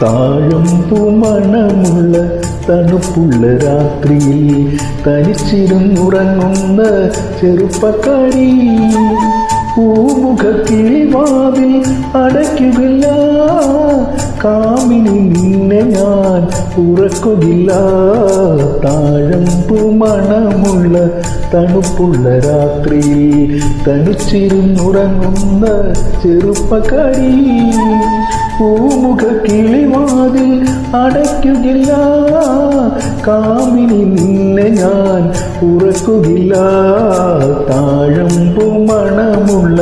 താഴമ്പൂ മണമുള്ള തണുപ്പുള്ള രാത്രിയിൽ തനിച്ചിരുന്നുറങ്ങുന്ന ചെറുപ്പക്കാരി, പൂമുഖക്കിളിവാതിൽ അടയ്ക്കുകയില്ല, കാമിനി നിന്നെ ഞാൻ ഉറക്കുകയില്ല. താഴമ്പൂ മണമുള്ള തണുപ്പുള്ള രാത്രിയിൽ തനിച്ചിരുന്നുറങ്ങുന്ന ചെറുപ്പക്കാരി, പൂമുഖക്കിളിവാതിൽ അടയ്ക്കുകയില്ല, കാമിനി നിന്നെ ഞാൻ ഉറക്കുകയില്ല. താഴമ്പൂ മണമുള്ള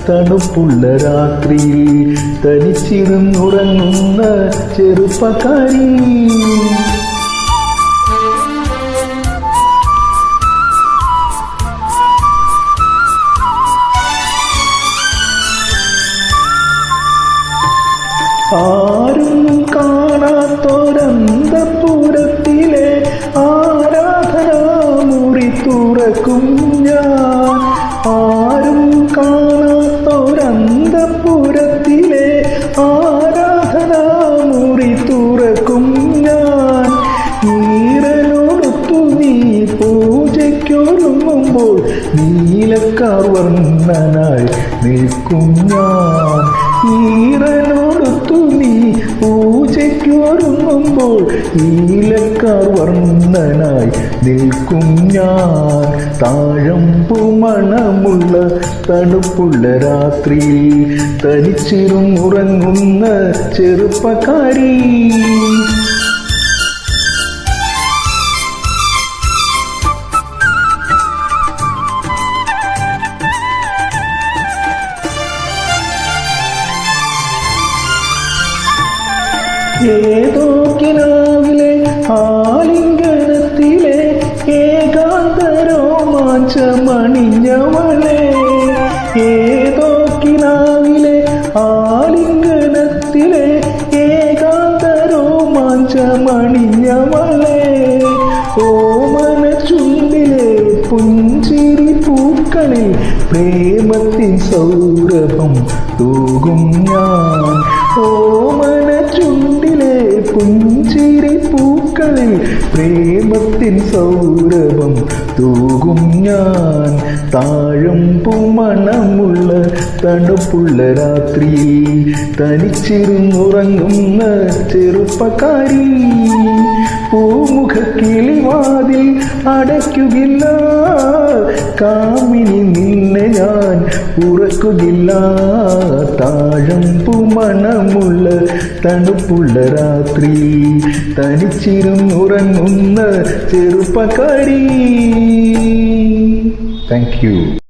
തണുപ്പുള്ള രാത്രിയിൽ തനിച്ചിരുന്നുറങ്ങുന്ന ചെറുപ്പക്കാരി. ആരും കാണാത്തൊരന്തപുരത്തിലെ ആരാധനാമുറി തുറക്കും ഞാൻ, ആരും കാണാത്തൊരന്തപുരത്തിലെ ആരാധനാമുറി തുറക്കും ഞാൻ. ഈറനോടൊത്തു നീ പൂജയ്ക്കൊരുങ്ങുമ്പോൾ നീലക്കാർ വർണ്ണനായി നിൽക്കും ഞാൻ. ഈറനോടൊത്തു നീ പൂജയ്ക്കൊരുങ്ങുമ്പോൾ നീലക്കാർ വർണ്ണനായി നിൽക്കും ഞാൻ. താഴമ്പൂ മണമുള്ള തണുപ്പുള്ള രാത്രിയിൽ തനിച്ചിരുന്നുറങ്ങുന്ന ചെറുപ്പക്കാരി. ഏതോ കിനാവിലെ ആലിംഗനത്തിലെ ഏകാന്ത രോമാഞ്ചമണിഞ്ഞവളെ, ഏതോ കിനാവിലെ ആലിംഗനത്തിലെ ഏകാന്ത രോമാഞ്ചമണിഞ്ഞവളെ, ഓമന ചുണ്ടിലെ പുഞ്ചിരി പൂക്കളിൽ പ്രേമത്തിൻ സൗരഭം തൂകും ഞാൻ. ഓമന ചുണ്ടിലെ പുഞ്ചിരി പൂക്കളിൽ പ്രേമത്തിൻ സൗരഭം തൂകും ഞാൻ. താഴമ്പൂ മണമുള്ള തണുപ്പുള്ള രാത്രിയിൽ തനിച്ചിരുന്നുറങ്ങുന്ന ചെറുപ്പക്കാരി, പൂമുഖക്കിളിവാതിൽ അടയ്ക്കുകയില്ല, കാമിനി നിന്നെ ഞാൻ ഉറക്കുകയില്ല. താഴമ്പൂ മണമുള്ള തണുപ്പുള്ള രാത്രിയിൽ തനിച്ചിരുന്നുറങ്ങുന്ന ചെറുപ്പക്കാരി. Thank you.